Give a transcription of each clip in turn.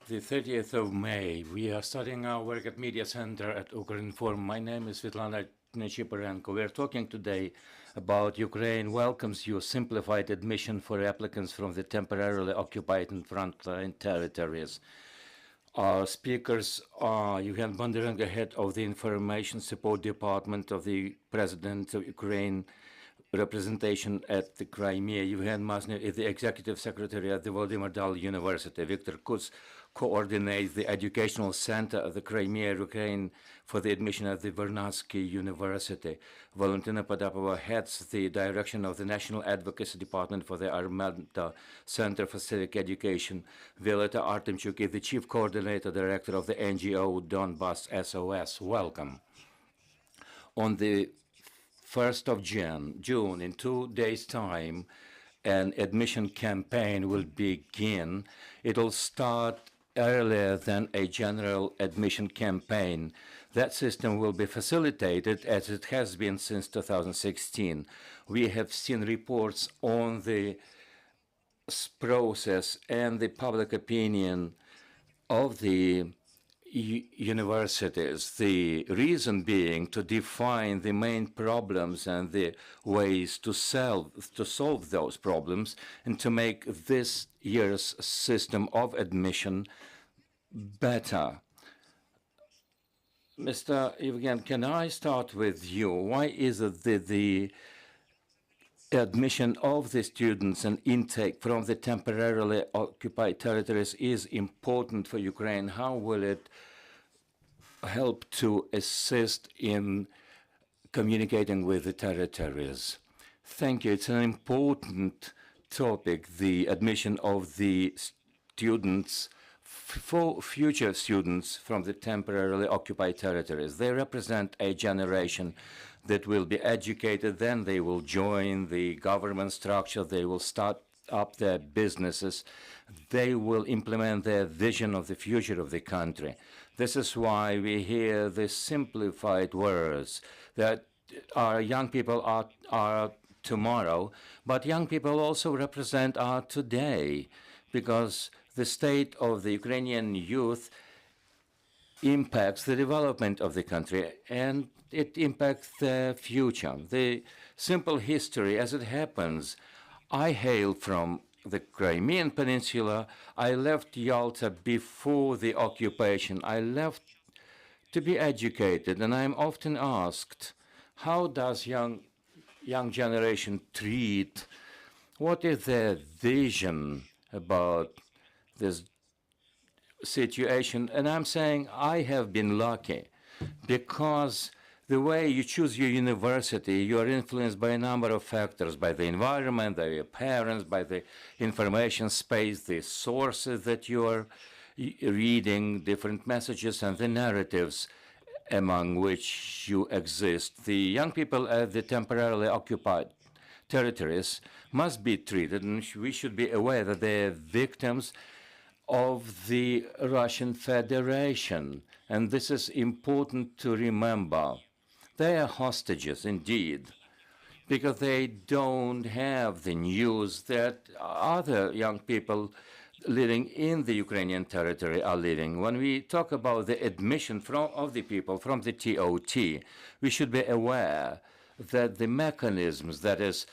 The 30th of May, we are starting our work at Media Center at Ukrinform. My name is Svetlana Nechiporenko. We are talking today about Ukraine welcomes you simplified admission for applicants from the temporarily occupied and frontline territories. Our speakers are Yevhen Bondarenko, head of the Information Support Department of the President of Ukraine representation at the Crimea. Yevhen Maznev is the Executive Secretary at the Volodymyr Dahl University. Viktor Kuts coordinates the Educational Center of the Crimea-Ukraine for the admission at the Vernadsky University. Valentina Potapova heads the direction of the National Advocacy Department for the Almenda Center for Civic Education. Violeta Artemchuk is the Chief Coordinator Director of the NGO Donbas SOS. Welcome. On the 1st of June, in 2 days' time, an admission campaign will begin. It will start earlier than a general admission campaign. That system will be facilitated as it has been since 2016. We have seen reports on the process and the public opinion of the universities, the reason being to define the main problems and the ways to solve those problems and to make this year's system of admission better. Mr. Yevgen, can I start with you? Why is it that the admission of the students and intake from the temporarily occupied territories is important for Ukraine? How will it help to assist in communicating with the territories? Thank you. It's an important topic, the admission of the students, for future students from the temporarily occupied territories. They represent a generation that will be educated, then they will join the government structure, they will start up their businesses, they will implement their vision of the future of the country. This is why we hear the simplified words that our young people are tomorrow, but young people also represent our today, because the state of the Ukrainian youth impacts the development of the country and it impacts the future. The simple history as it happens, I hail from the Crimean Peninsula. I left Yalta before the occupation. I left to be educated, and I'm often asked, how does young generation treat, what is their vision about this situation? And I'm saying I have been lucky because the way you choose your university, you are influenced by a number of factors, by the environment, by your parents, by the information space, the sources that you are reading, different messages and the narratives among which you exist. The young people at the temporarily occupied territories must be treated, and we should be aware that they are victims of the Russian Federation, and this is important to remember. They are hostages indeed, because they don't have the news that other young people living in the Ukrainian territory are living. When we talk about the admission of the people from the TOT, we should be aware that the mechanisms, that is,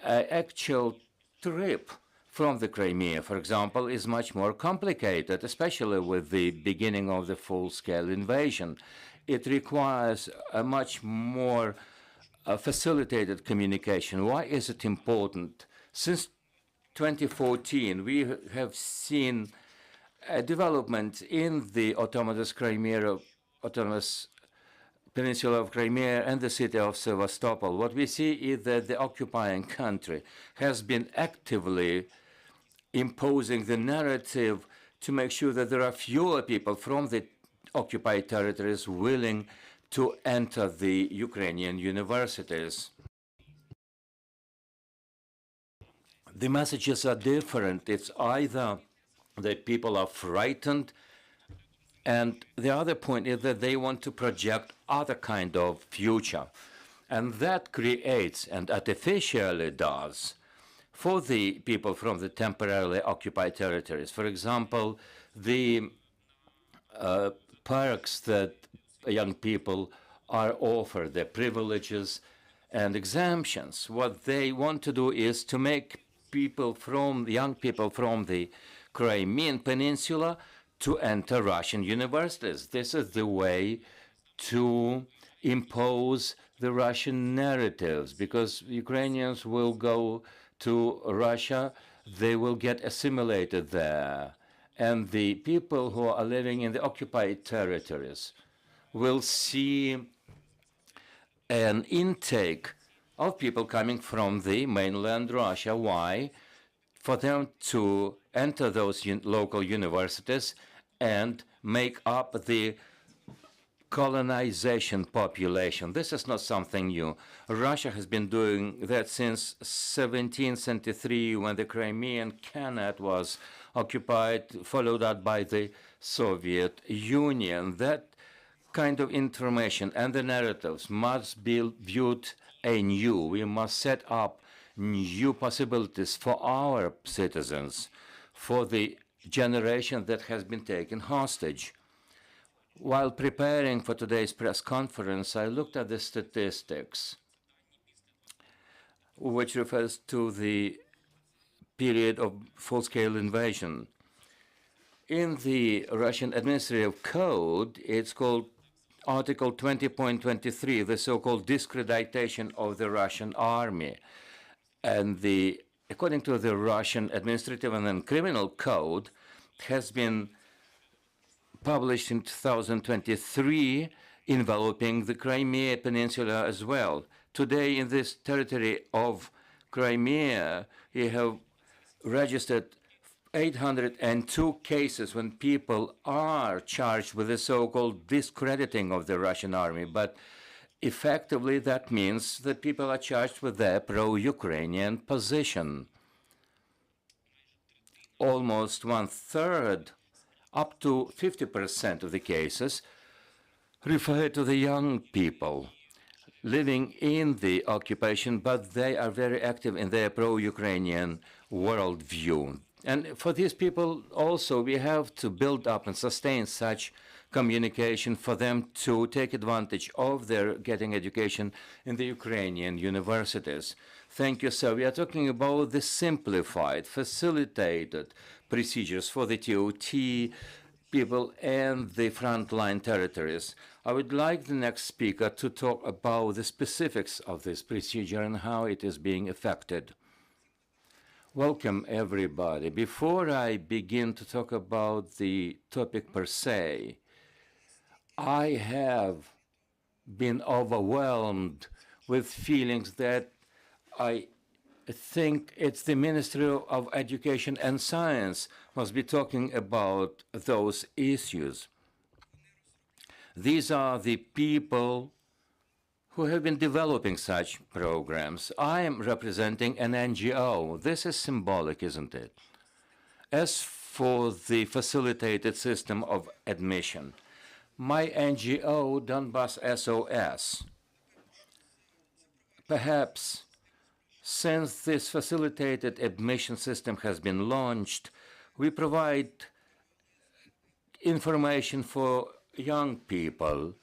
an actual trip from the Crimea, for example, is much more complicated, especially with the beginning of the full-scale invasion. It requires a much more facilitated communication. Why is it important? Since 2014, we have seen a development in the autonomous peninsula of Crimea and the city of Sevastopol. What we see is that the occupying country has been actively imposing the narrative to make sure that there are fewer people from the occupied territories willing to enter the Ukrainian universities. The messages are different. It's either that people are frightened, and the other point is that they want to project other kind of future. And that creates, and artificially does, for the people from the temporarily occupied territories, for example, the perks that young people are offered, their privileges and exemptions. What they want to do is to make young people from the Crimean Peninsula to enter Russian universities. This is the way to impose the Russian narratives, because Ukrainians will go to Russia, they will get assimilated there. And the people who are living in the occupied territories will see an intake of people coming from the mainland Russia. Why? For them to enter those local universities and make up the colonization population. This is not something new. Russia has been doing that since 1773, when the Crimean Khanate was occupied, followed up by the Soviet Union. That kind of information and the narratives must be viewed anew. We must set up new possibilities for our citizens, for the generation that has been taken hostage. While preparing for today's press conference, I looked at the statistics, which refers to the period of full-scale invasion. In the Russian Administrative Code, it's called Article 20.23, the so-called discreditation of the Russian army. And according to the Russian Administrative and then Criminal Code, has been published in 2023, enveloping the Crimea Peninsula as well. Today, in this territory of Crimea, we have registered 802 cases when people are charged with the so-called discrediting of the Russian army. But effectively, that means that people are charged with their pro-Ukrainian position. Almost one-third, up to 50% of the cases, refer to the young people living in the occupation, but they are very active in their pro-Ukrainian worldview. And for these people also, we have to build up and sustain such communication for them to take advantage of their getting education in the Ukrainian universities. Thank you, sir. We are talking about the simplified, facilitated procedures for the TOT people and the frontline territories. I would like the next speaker to talk about the specifics of this procedure and how it is being effected. Welcome, everybody. Before I begin to talk about the topic per se, I have been overwhelmed with feelings that I think it's the Ministry of Education and Science must be talking about those issues. These are the people who have been developing such programs. I am representing an NGO. This is symbolic, isn't it? As for the facilitated system of admission, my NGO, Donbas SOS, perhaps since this facilitated admission system has been launched, we provide information for young people,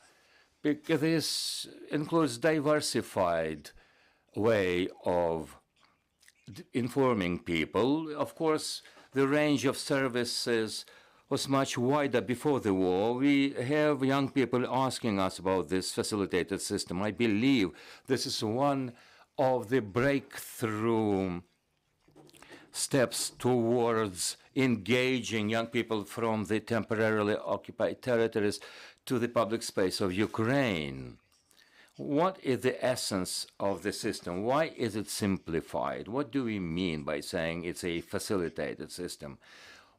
because this includes diversified way of informing people. Of course, the range of services was much wider before the war. We have young people asking us about this facilitated system. I believe this is one of the breakthrough steps towards engaging young people from the temporarily occupied territories to the public space of Ukraine. What is the essence of the system? Why is it simplified? What do we mean by saying it's a facilitated system?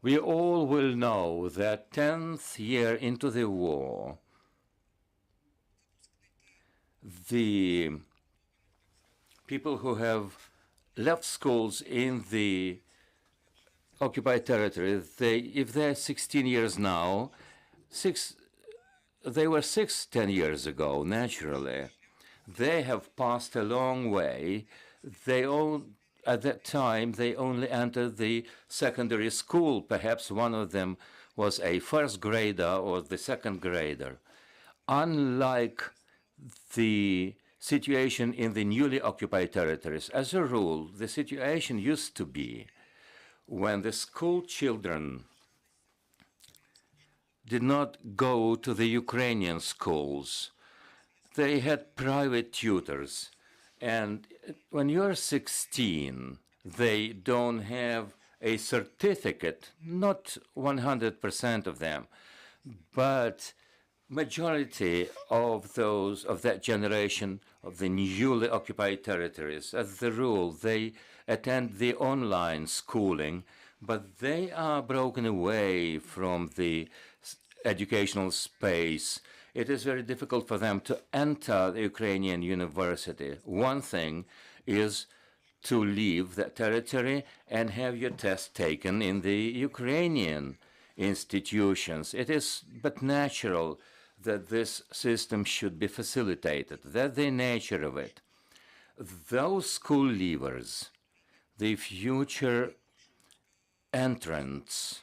We all will know that 10th year into the war, the people who have left schools in the occupied territory, if they're 16 years now, they were 10 years ago, naturally. They have passed a long way. At that time, they only entered the secondary school. Perhaps one of them was a first grader or the second grader. Unlike the situation in the newly occupied territories, as a rule, the situation used to be when the school children did not go to the Ukrainian schools. They had private tutors. And when you're 16, they don't have a certificate, not 100% of them, but majority of those of that generation of the newly occupied territories, as the rule, they attend the online schooling, but they are broken away from the educational space. It is very difficult for them to enter the Ukrainian university. One thing is to leave that territory and have your test taken in the Ukrainian institutions. It is but natural that this system should be facilitated. That's the nature of it. Those school leavers, the future entrants,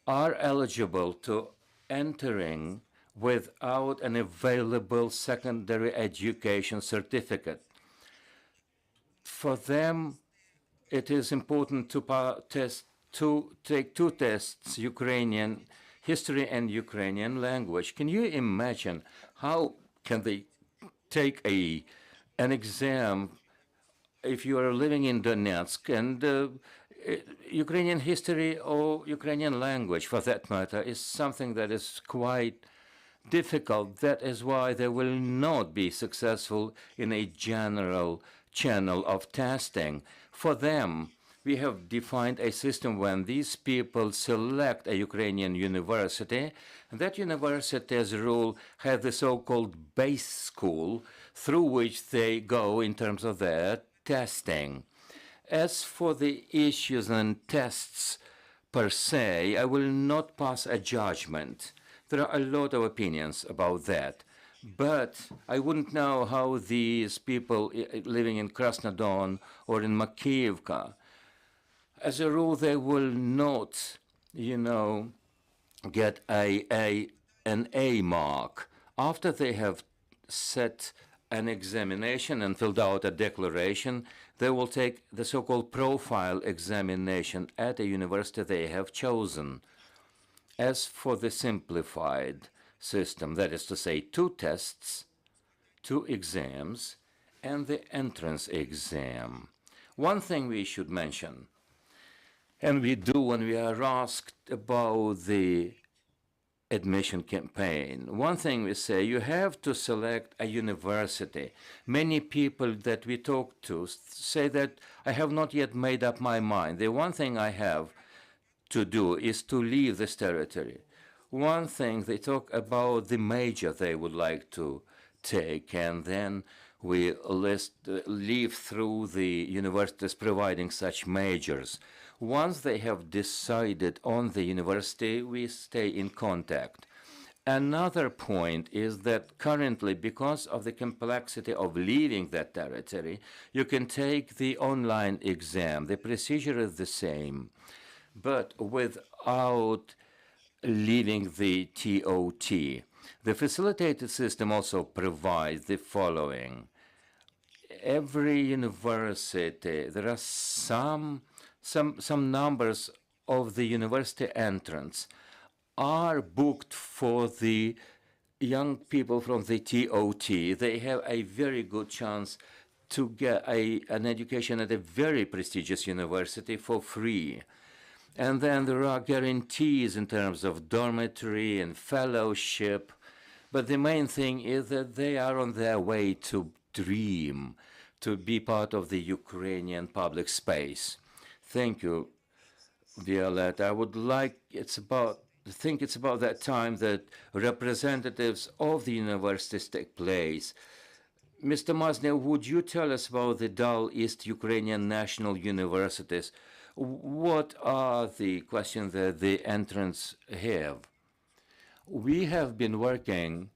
are eligible to entering without an available secondary education certificate. For them, it is important to take two tests, Ukrainian history and Ukrainian language. Can you imagine how can they take an exam if you are living in Donetsk and Ukrainian history or Ukrainian language, for that matter, is something that is quite difficult. That is why they will not be successful in a general channel of testing. For them, we have defined a system when these people select a Ukrainian university, and that university, as a rule, has the so-called base school through which they go in terms of their testing. As for the issues and tests per se, I will not pass a judgment. There are a lot of opinions about that. But I wouldn't know how these people living in Krasnodon or in Makiivka, as a rule, they will not, get an A mark. After they have set an examination and filled out a declaration, they will take the so-called profile examination at a university they have chosen. As for the simplified system, that is to say, 2 tests, 2 exams, and the entrance exam. One thing we should mention, and we do when we are asked about the admission campaign. One thing we say, you have to select a university. Many people that we talk to say that I have not yet made up my mind. The one thing I have to do is to leave this territory. One thing, they talk about the major they would like to take, and then we leave through the universities providing such majors. Once they have decided on the university, we stay in contact. Another point is that currently, because of the complexity of leaving that territory, you can take the online exam. The procedure is the same, but without leaving the TOT. The facilitated system also provides the following. Every university, there are some numbers of the university entrants are booked for the young people from the TOT. They have a very good chance to get an education at a very prestigious university for free. And then there are guarantees in terms of dormitory and fellowship. But the main thing is that they are on their way to dream, to be part of the Ukrainian public space. Thank you, Violeta. I would like, it's about that time that representatives of the universities take place. Mr. Maznev, would you tell us about the Dahl East Ukrainian National Universities? What are the questions that the entrants have? We have been working,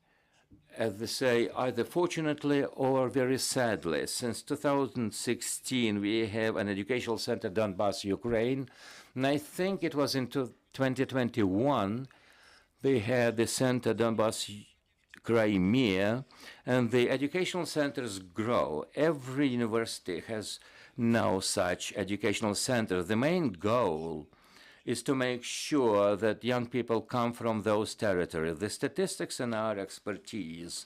as they say, either fortunately or very sadly. Since 2016, we have an educational center, Donbas, Ukraine. And I think it was in 2021, we had the center Donbas, Crimea, and the educational centers grow. Every university has now such educational centers. The main goal is to make sure that young people come from those territories. The statistics and our expertise,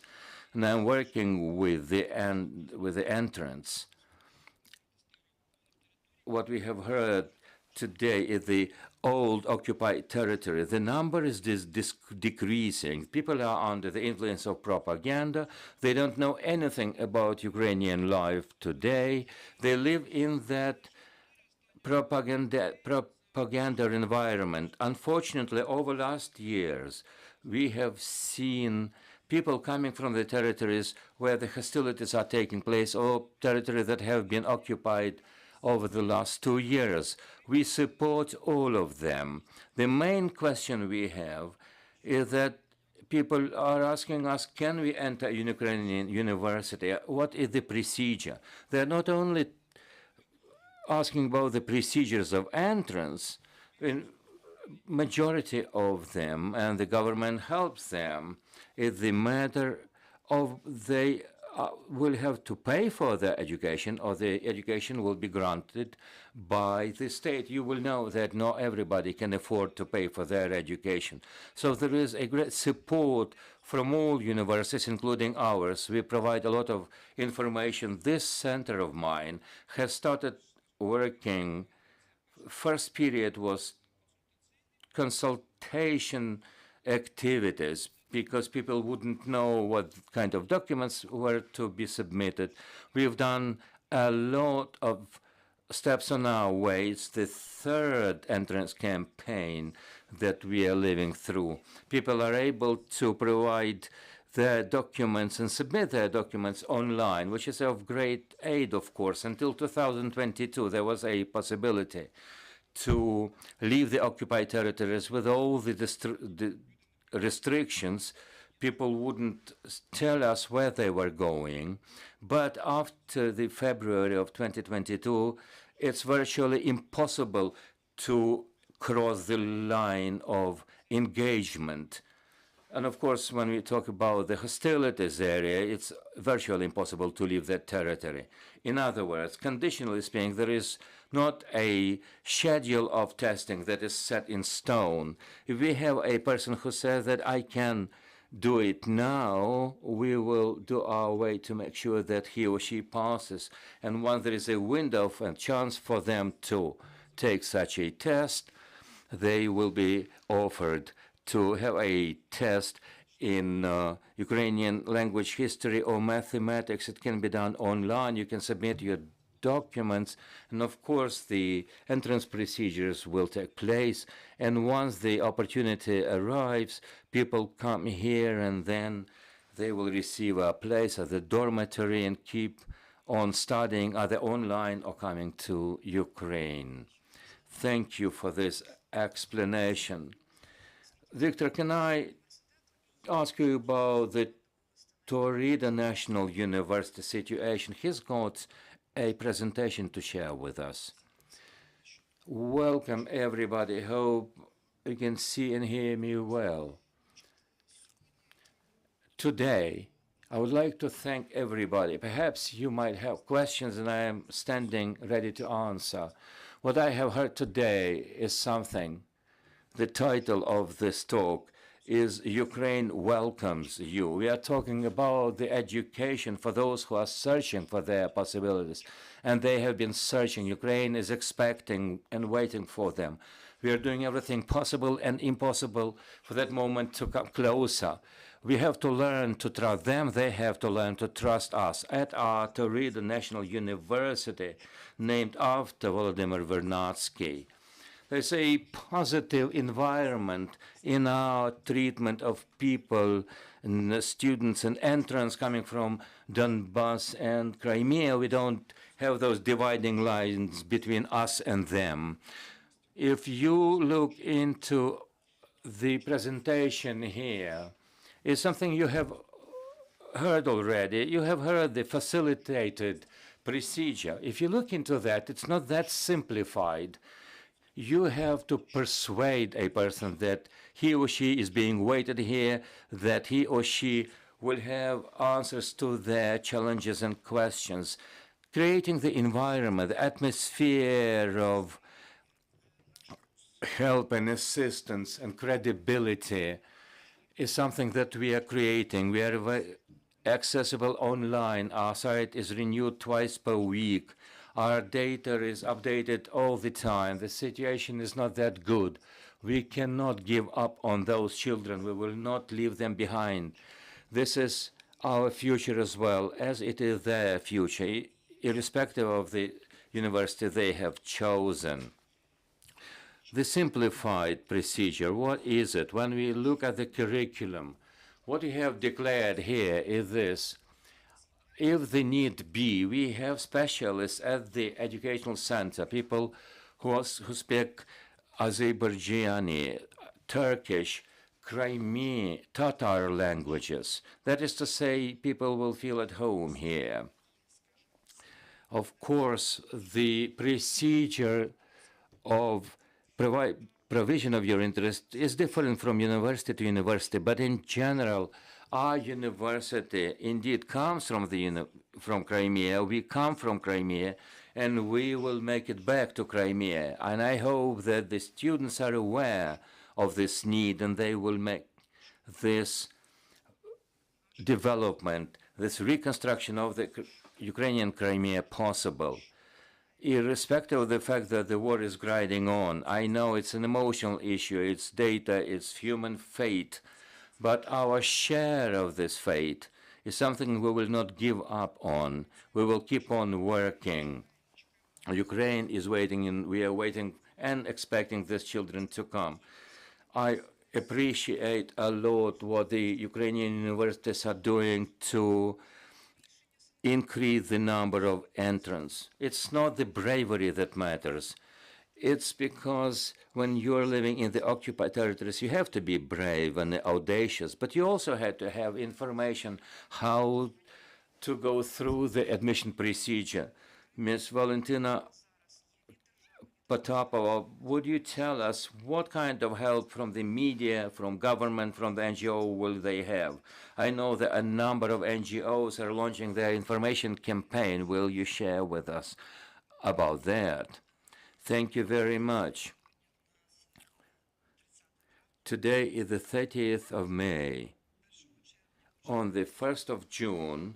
and I'm working with the entrance. What we have heard today is the old occupied territory. The number is decreasing. People are under the influence of propaganda. They don't know anything about Ukrainian life today. They live in that propaganda environment. Unfortunately, over last years, we have seen people coming from the territories where the hostilities are taking place, or territories that have been occupied over the last 2 years. We support all of them. The main question we have is that people are asking us, can we enter a Ukrainian university? What is the procedure? They're not only asking about the procedures of entrance. In majority of them, and the government helps them, is the matter of they will have to pay for their education, or the education will be granted by the state. You will know that not everybody can afford to pay for their education. So there is a great support from all universities, including ours. We provide a lot of information. This center of mine has started working. First period was consultation activities, because people wouldn't know what kind of documents were to be submitted. We've done a lot of steps on our way. It's the third entrance campaign that we are living through. People are able to provide their documents and submit their documents online, which is of great aid, of course. Until 2022, there was a possibility to leave the occupied territories with all the restrictions. People wouldn't tell us where they were going. But after the February of 2022, it's virtually impossible to cross the line of engagement. And of course, when we talk about the hostilities area, it's virtually impossible to leave that territory. In other words, conditionally speaking, there is not a schedule of testing that is set in stone. If we have a person who says that I can do it now, we will do our way to make sure that he or she passes. And once there is a window and chance for them to take such a test, they will be offered to have a test in Ukrainian language, history, or mathematics. It can be done online. You can submit your documents, and of course the entrance procedures will take place. And once the opportunity arrives, people come here, and then they will receive a place at the dormitory and keep on studying either online or coming to Ukraine. Thank you for this explanation. Viktor, can I ask you about the Taurida National University situation? He's got a presentation to share with us. Welcome, everybody. Hope you can see and hear me well. Today, I would like to thank everybody. Perhaps you might have questions, and I am standing ready to answer. What I have heard today is something. The title of this talk is Ukraine Welcomes You. We are talking about the education for those who are searching for their possibilities, and they have been searching. Ukraine is expecting and waiting for them. We are doing everything possible and impossible for that moment to come closer. We have to learn to trust them. They have to learn to trust us. At our Taurida National University, named after Volodymyr Vernadsky, there's a positive environment in our treatment of people and students and entrants coming from Donbas and Crimea. We don't have those dividing lines between us and them. If you look into the presentation here, it's something you have heard already. You have heard the facilitated procedure. If you look into that, it's not that simplified. You have to persuade a person that he or she is being weighted here, that he or she will have answers to their challenges and questions. Creating the environment, the atmosphere of help and assistance and credibility is something that we are creating. We are accessible online. Our site is renewed twice per week. Our data is updated all the time. The situation is not that good. We cannot give up on those children. We will not leave them behind. This is our future as well, as it is their future, irrespective of the university they have chosen. The simplified procedure, what is it? When we look at the curriculum, what we have declared here is this. If the need be, we have specialists at the educational center, people who speak Azerbaijani, Turkish, Crimean, Tatar languages. That is to say, people will feel at home here. Of course, the procedure of provision of your interest is different from university to university, but in general, our university indeed comes from Crimea. We come from Crimea, and we will make it back to Crimea. And I hope that the students are aware of this need, and they will make this development, this reconstruction of the Ukrainian Crimea possible. Irrespective of the fact that the war is grinding on, I know it's an emotional issue, it's data, it's human fate, but our share of this fate is something we will not give up on. We will keep on working. Ukraine is waiting, and we are waiting and expecting these children to come. I appreciate a lot what the Ukrainian universities are doing to increase the number of entrants. It's not the bravery that matters. It's because when you're living in the occupied territories, you have to be brave and audacious, but you also have to have information how to go through the admission procedure. Ms. Valentina Potapova, would you tell us what kind of help from the media, from government, from the NGO will they have? I know that a number of NGOs are launching their information campaign. Will you share with us about that? Thank you very much. Today is the 30th of May. On the 1st of June,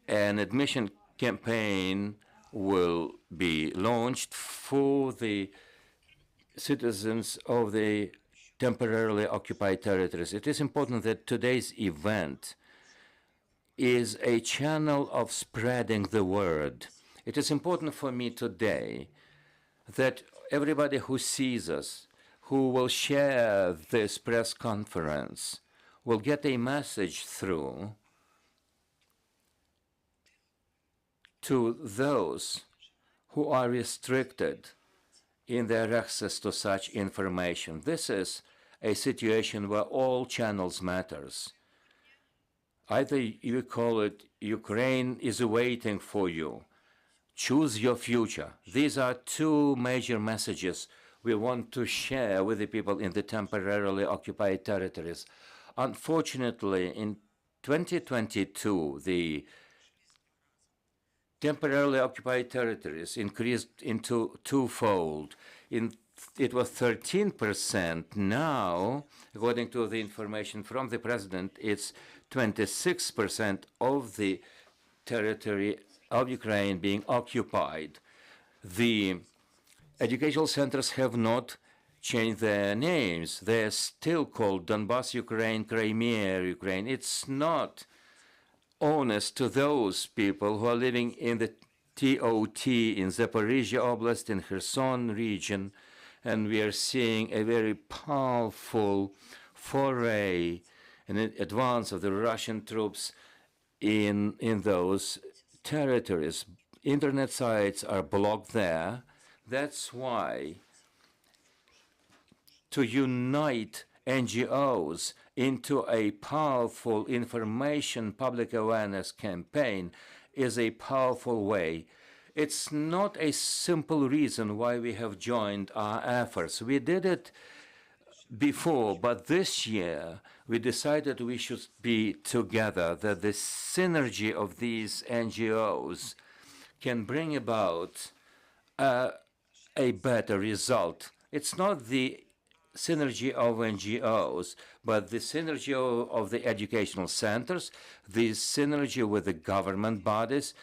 an admission campaign will be launched for the citizens of the temporarily occupied territories. It is important that today's event is a channel of spreading the word. It is important for me today that everybody who sees us, who will share this press conference, will get a message through to those who are restricted in their access to such information. This is a situation where all channels matters. Either you call it Ukraine is waiting for you, choose your future. These are two major messages we want to share with the people in the temporarily occupied territories. Unfortunately, in 2022, the temporarily occupied territories increased into twofold. It was 13%. Now, according to the information from the president, it's 26% of the territory of Ukraine being occupied. The educational centers have not changed their names. They're still called Donbas, Ukraine, Crimea-Ukraine. It's not honest to those people who are living in the TOT in Zaporizhia Oblast, in Kherson region, and we are seeing a very powerful foray and advance of the Russian troops in those territories. Internet sites are blocked there. That's why to unite NGOs into a powerful information public awareness campaign is a powerful way. It's not a simple reason why we have joined our efforts. We did it before, but this year we decided we should be together, that the synergy of these NGOs can bring about a better result. It's not the synergy of NGOs, but the synergy of the educational centers, the synergy with the government bodies,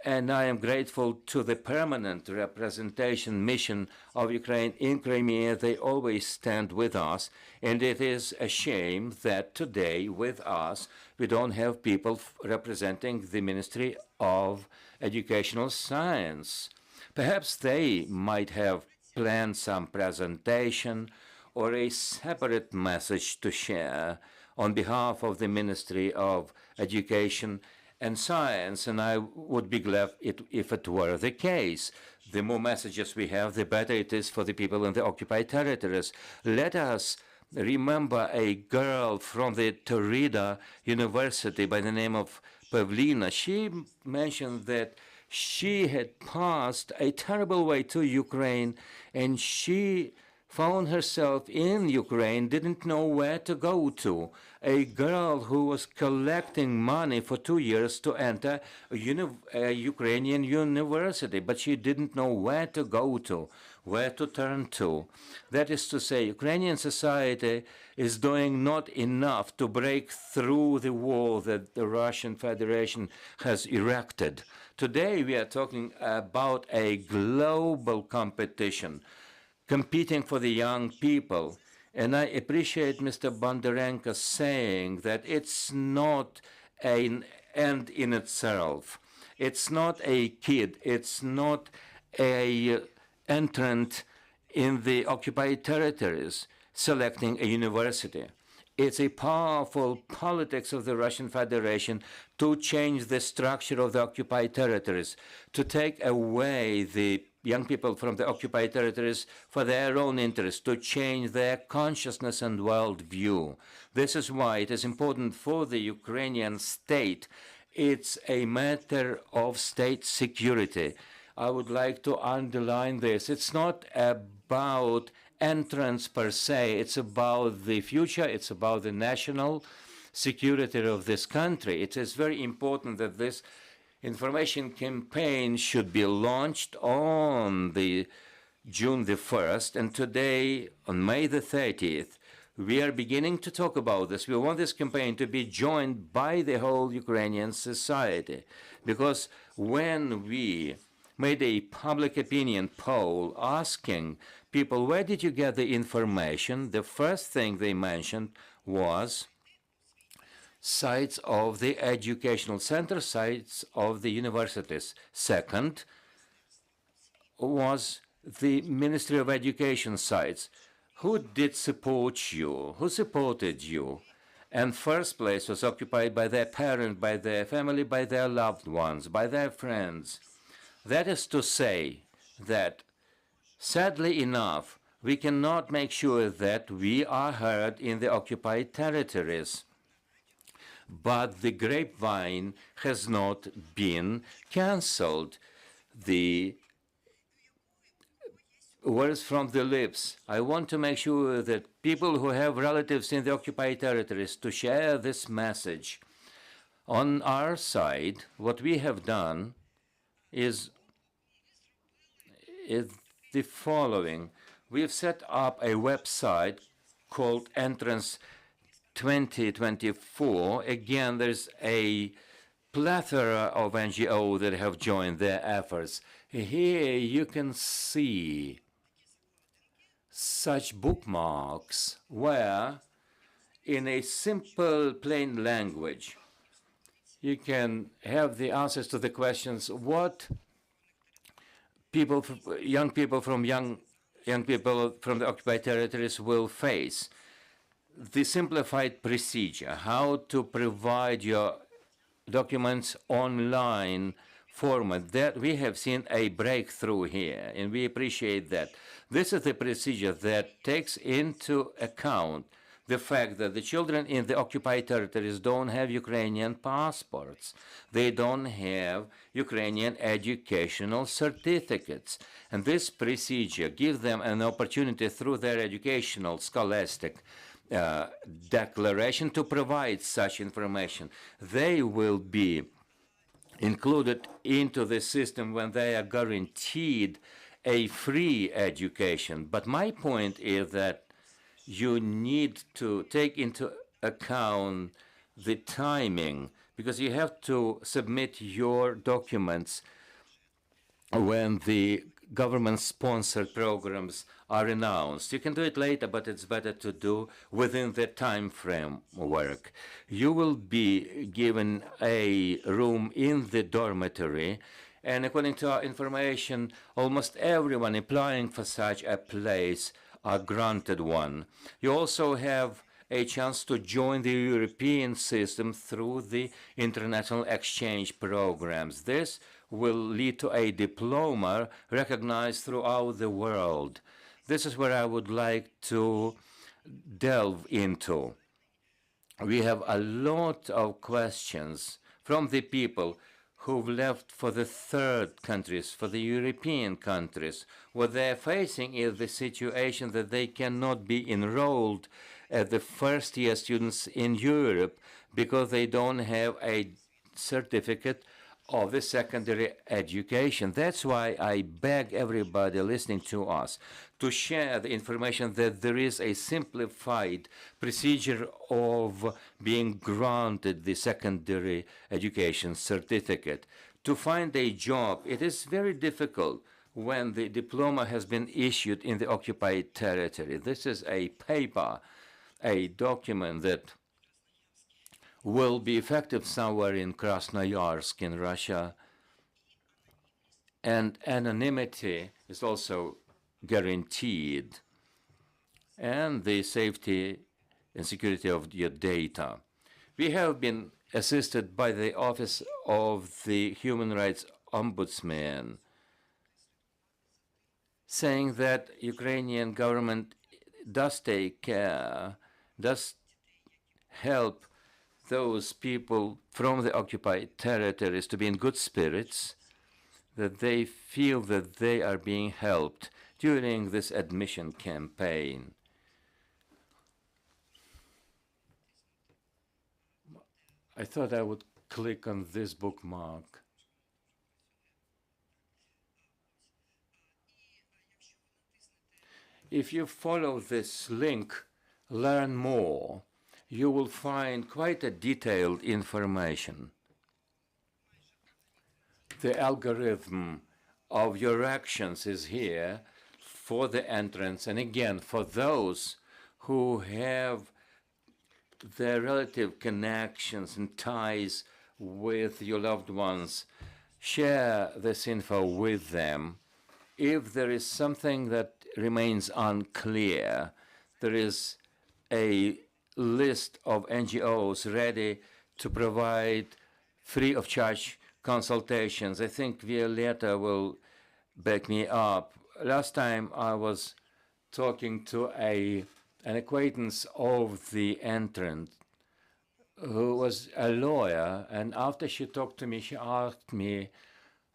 and I am grateful to the permanent representation mission of Ukraine in Crimea. They always stand with us, and it is a shame that today with us we don't have people representing the Ministry of Educational Science. Perhaps they might have planned some presentation or a separate message to share on behalf of the Ministry of Education and Science, and I would be glad if it were the case. The more messages we have, the better it is for the people in the occupied territories. Let us remember a girl from the Taurida University by the name of Pavlina. She mentioned that she had passed a terrible way to Ukraine, and she found herself in Ukraine, didn't know where to go to. A girl who was collecting money for 2 years to enter a Ukrainian university, but she didn't know where to go to, where to turn to. That is to say, Ukrainian society is doing not enough to break through the wall that the Russian Federation has erected. Today we are talking about a global competition, competing for the young people. And I appreciate Mr. Bondarenko saying that it's not an end in itself. It's not a kid. It's not a entrant in the occupied territories selecting a university. It's a powerful politics of the Russian Federation to change the structure of the occupied territories, to take away the young people from the occupied territories for their own interest, to change their consciousness and worldview. This is why it is important for the Ukrainian state. It's a matter of state security. I would like to underline this. It's not about entrance per se. It's about the future. It's about the national security of this country. It is very important that this information campaign should be launched on the June the 1st, and today, on May the 30th, we are beginning to talk about this. We want this campaign to be joined by the whole Ukrainian society, because when we made a public opinion poll asking people, where did you get the information, the first thing they mentioned was sites of the educational center, sites of the universities. Second was the Ministry of Education sites. Who did support you? Who supported you? And first place was occupied by their parent, by their family, by their loved ones, by their friends. That is to say that, sadly enough, we cannot make sure that we are heard in the occupied territories. But the grapevine has not been cancelled. The words from the lips. I want to make sure that people who have relatives in the occupied territories to share this message. On our side, what we have done is the following. We've set up a website called Entrance 2024. Again, there's a plethora of NGOs that have joined their efforts. Here you can see such bookmarks where, in a simple, plain language, you can have the answers to the questions what people, young people from the occupied territories will face. The simplified procedure, how to provide your documents online format, that we have seen a breakthrough here, and we appreciate that. This is the procedure that takes into account the fact that the children in the occupied territories don't have Ukrainian passports. They don't have Ukrainian educational certificates. And this procedure gives them an opportunity through their educational scholastic declaration to provide such information. They will be included into the system when they are guaranteed a free education. But my point is that you need to take into account the timing, because you have to submit your documents when the government-sponsored programs are announced. You can do it later, but it's better to do within the time framework. You will be given a room in the dormitory, and according to our information, almost everyone applying for such a place are granted one. You also have a chance to join the European system through the international exchange programs. This will lead to a diploma recognized throughout the world. This is where I would like to delve into. We have a lot of questions from the people who've left for the third countries, for the European countries. What they're facing is the situation that they cannot be enrolled as the first-year students in Europe because they don't have a certificate of the secondary education. That's why I beg everybody listening to us to share the information that there is a simplified procedure of being granted the secondary education certificate. To find a job, it is very difficult when the diploma has been issued in the occupied territory. This is a paper, a document that will be effective somewhere in Krasnoyarsk in Russia, and anonymity is also guaranteed, and the safety and security of your data. We have been assisted by the Office of the Human Rights Ombudsman, saying that Ukrainian government does take care, does help those people from the occupied territories to be in good spirits, that they feel that they are being helped during this admission campaign. I thought I would click on this bookmark. If you follow this link, learn more, you will find quite a detailed information. The algorithm of your actions is here for the entrance, and again, for those who have their relative connections and ties with your loved ones, share this info with them. If there is something that remains unclear, there is a list of NGOs ready to provide free of charge consultations. I think Violeta will back me up. Last time I was talking to an acquaintance of the entrant who was a lawyer, and after she talked to me, she asked me,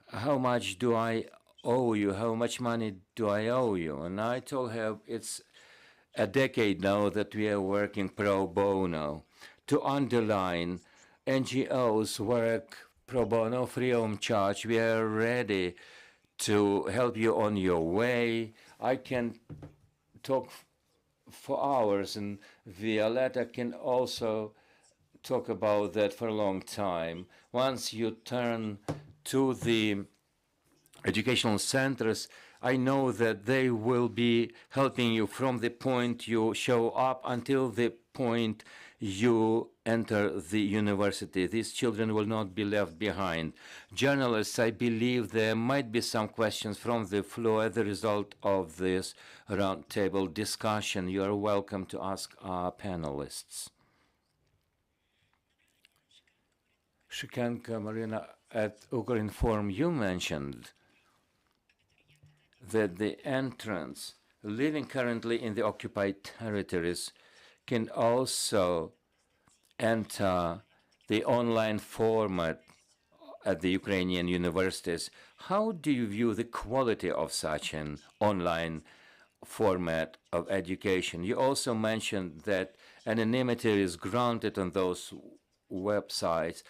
how much do I owe you? How much money do I owe you? And I told her it's a decade now that we are working pro bono. To underline, NGOs work pro bono, free of charge. We are ready to help you on your way. I can talk for hours, and Violeta can also talk about that for a long time. Once you turn to the educational centers, I know that they will be helping you from the point you show up until the point you enter the university. These children will not be left behind. Journalists, I believe there might be some questions from the floor as a result of this roundtable discussion. You are welcome to ask our panelists. Shikenka Marina, at Ukrinform, you mentioned that the entrants living currently in the occupied territories can also enter the online format at the Ukrainian universities. How do you view the quality of such an online format of education? You also mentioned that anonymity is granted on those websites.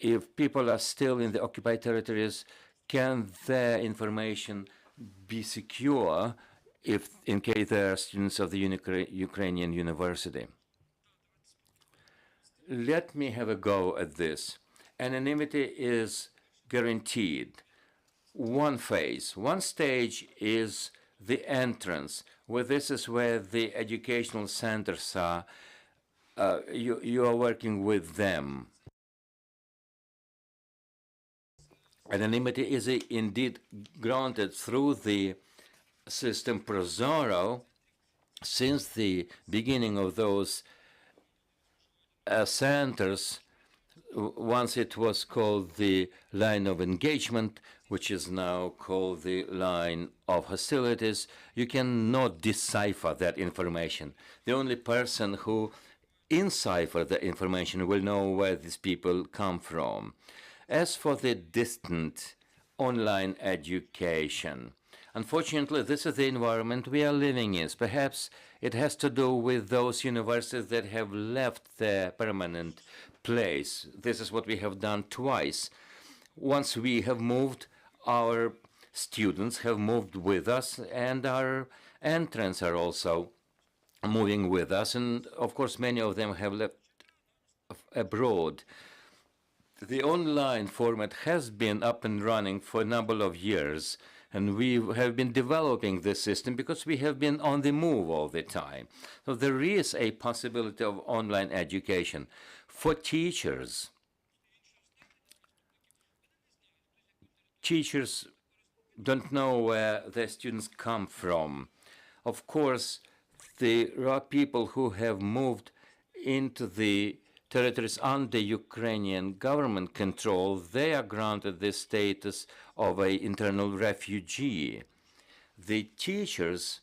If people are still in the occupied territories, can their information be secure if, in case they are students of the Ukrainian university? Let me have a go at this. Anonymity is guaranteed. One phase, one stage is the entrance, where this is where the educational centers are. You are working with them. Anonymity is indeed granted through the system Prozoro since the beginning of those centers. Once it was called the line of engagement, which is now called the line of hostilities. You cannot decipher that information. The only person who encipher the information will know where these people come from. As for the distant online education, unfortunately, this is the environment we are living in. Perhaps it has to do with those universities that have left their permanent place. This is what we have done twice. Once we have moved, our students have moved with us, and our entrants are also moving with us. And of course, many of them have left abroad. The online format has been up and running for a number of years, and we have been developing this system because we have been on the move all the time. So there is a possibility of online education. For teachers, teachers don't know where their students come from. Of course, there are people who have moved into the territories under Ukrainian government control. They are granted the status of an internal refugee. The teachers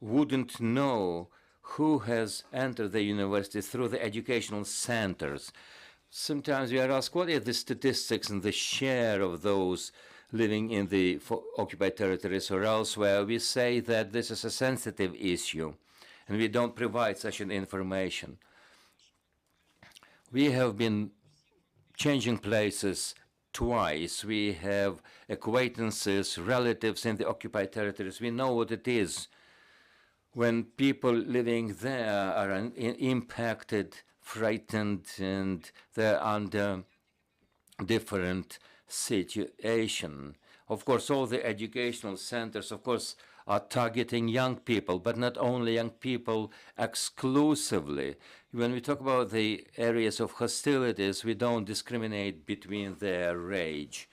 wouldn't know who has entered the university through the educational centers. Sometimes we are asked, what are the statistics and the share of those living in the occupied territories or elsewhere? We say that this is a sensitive issue, and we don't provide such an information. We have been changing places twice. We have acquaintances, relatives in the occupied territories. We know what it is when people living there are impacted, frightened, and they're under different situation. Of course, all the educational centers, of course, are targeting young people, but not only young people exclusively. When we talk about the areas of hostilities, we don't discriminate between their age.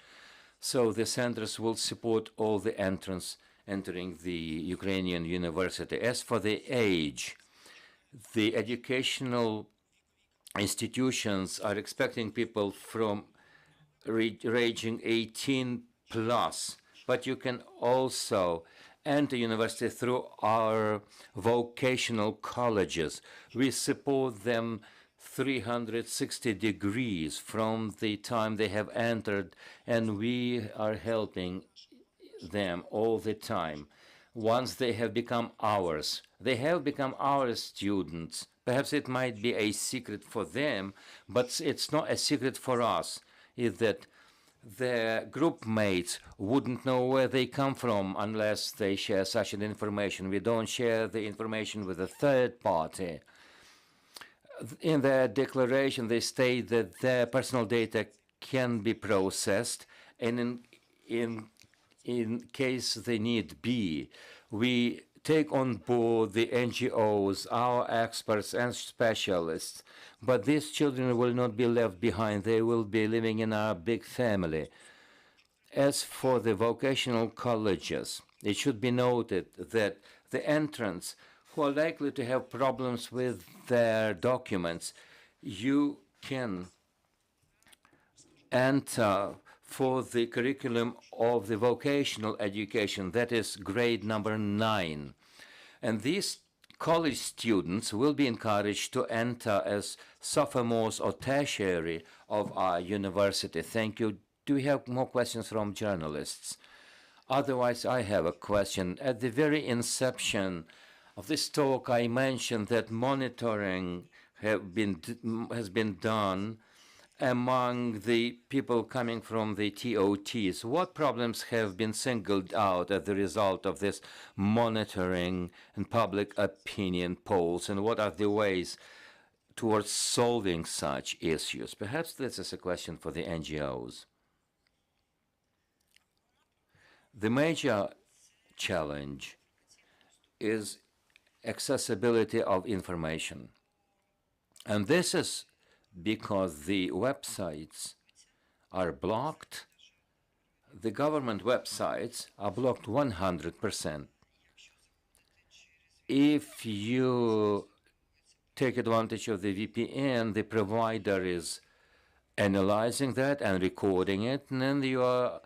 So the centers will support all the entrants entering the Ukrainian university. As for the age, the educational institutions are expecting people from ranging 18 plus, but you can also enter university through our vocational colleges. We support them 360 degrees from the time they have entered, and we are helping them all the time. Once they have become ours, they have become our students. Perhaps it might be a secret for them, but it's not a secret for us, is that their group mates wouldn't know where they come from unless they share such an information. We don't share the information with a third party. In their declaration, they state that their personal data can be processed, and in case they need be, we take on board the NGOs, our experts and specialists, but these children will not be left behind. They will be living in our big family. As for the vocational colleges, it should be noted that the entrants who are likely to have problems with their documents, you can enter for the curriculum of the vocational education, that is grade number 9. And these college students will be encouraged to enter as sophomores or tertiary of our university. Thank you. Do we have more questions from journalists? Otherwise, I have a question. At the very inception of this talk, I mentioned that monitoring has been done among the people coming from the TOTs. What problems have been singled out as the result of this monitoring and public opinion polls, and what are the ways towards solving such issues? Perhaps this is a question for the NGOs. The major challenge is accessibility of information. And this is because the websites are blocked. The government websites are blocked 100%. If you take advantage of the VPN, the provider is analyzing that and recording it, and then you are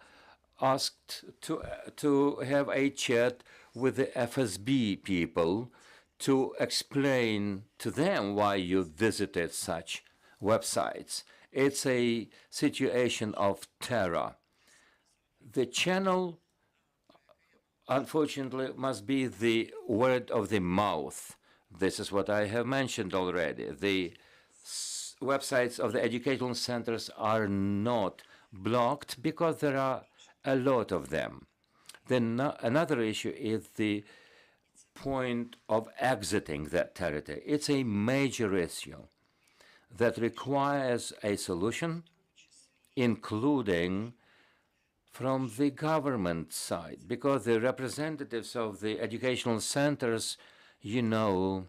asked to have a chat with the FSB people to explain to them why you visited such websites. It's a situation of terror. The channel, unfortunately, must be the word of the mouth. This is what I have mentioned already. The websites of the educational centers are not blocked because there are a lot of them. Then another issue is the point of exiting that territory. It's a major issue that requires a solution, including from the government side, because the representatives of the educational centers, you know,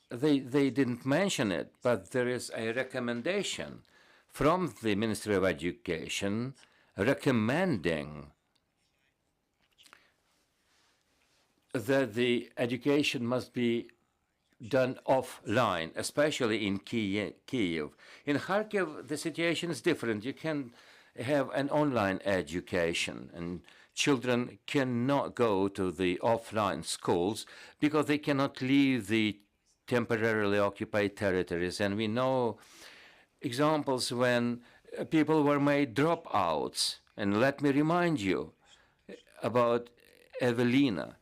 they didn't mention it, but there is a recommendation from the Ministry of Education recommending that the education must be done offline, especially in Kyiv. In Kharkiv, the situation is different. You can have an online education, and children cannot go to the offline schools because they cannot leave the temporarily occupied territories. And we know examples when people were made dropouts. And let me remind you about Evelina.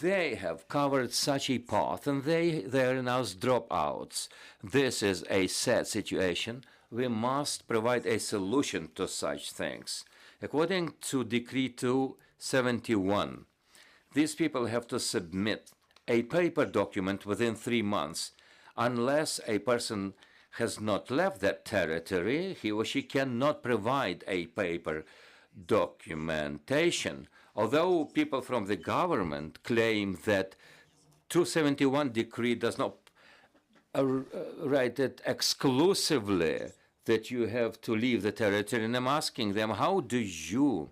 They have covered such a path, and they are now dropouts. This is a sad situation. We must provide a solution to such things. According to Decree 271, these people have to submit a paper document within 3 months. Unless a person has not left that territory, he or she cannot provide a paper documentation. Although people from the government claim that 271 decree does not write it exclusively that you have to leave the territory, and I'm asking them, how do you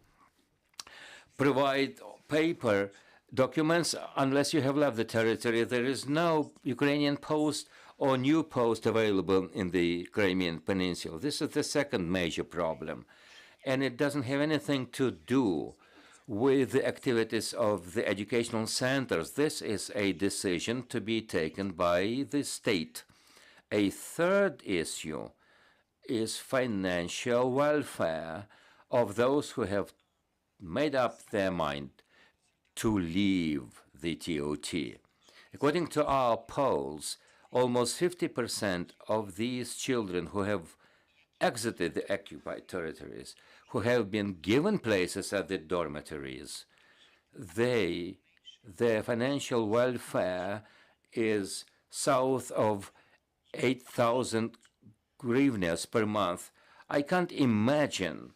provide paper documents unless you have left the territory? There is no Ukrainian post or new post available in the Crimean Peninsula. This is the second major problem, and it doesn't have anything to do with the activities of the educational centers. This is a decision to be taken by the state. A third issue is financial welfare of those who have made up their mind to leave the TOT. According to our polls, almost 50% of these children who have exited the occupied territories, who have been given places at the dormitories, their financial welfare is south of 8,000 hryvnias per month. I can't imagine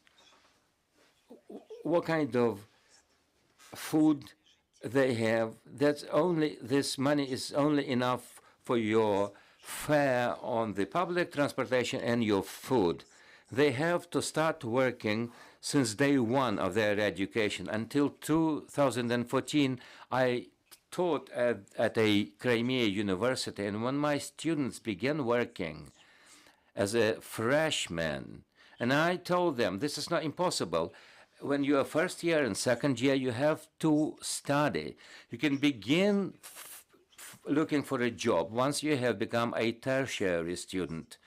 what kind of food they have. This money is only enough for your fare on the public transportation and your food. They have to start working since day one of their education. Until 2014, I taught at a Crimea University, and when my students began working as a freshman, and I told them, this is not impossible. when you are first year and second year, you have to study. You can begin looking for a job once you have become a tertiary student.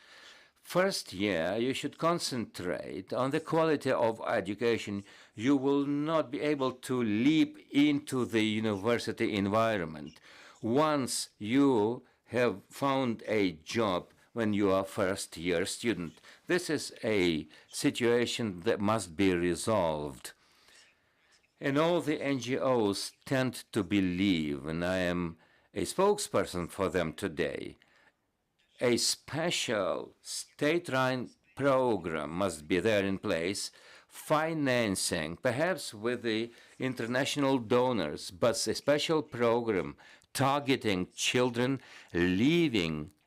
First year, you should concentrate on the quality of education. You will not be able to leap into the university environment once you have found a job when you are first year student. This is a situation that must be resolved. And all the NGOs tend to believe, and I am a spokesperson for them today, a special state-run program must be there in place, financing, perhaps with the international donors, but a special program targeting children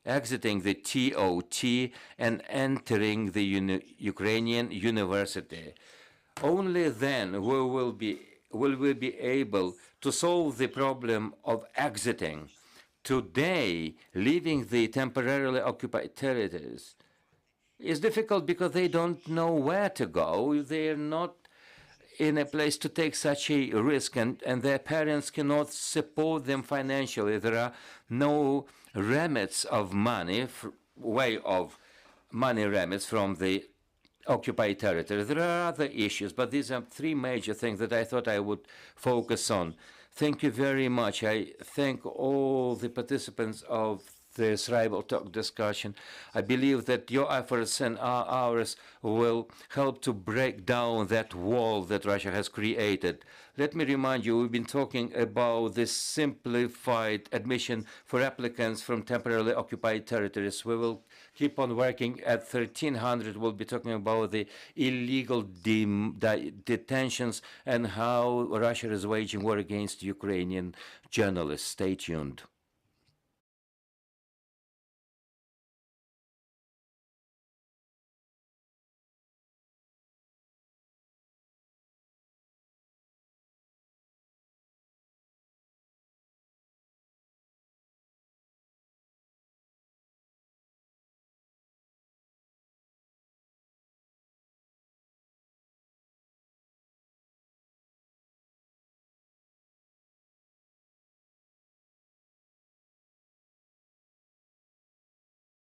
exiting the TOT and entering the Ukrainian university. Only then will we be able to solve the problem of exiting. Today, leaving the temporarily occupied territories is difficult because they don't know where to go. They are not in a place to take such a risk, and their parents cannot support them financially. There are no remits of money, way of money remits from the occupied territory. There are other issues, but these are three major things that I thought I would focus on. Thank you very much. I thank all the participants of this Rival Talk discussion. I believe that your efforts and ours will help to break down that wall that Russia has created. Let me remind you, we've been talking about this simplified admission for applicants from temporarily occupied territories. We will keep on working at 1300. We'll be talking about the illegal detentions and how Russia is waging war against Ukrainian journalists. Stay tuned.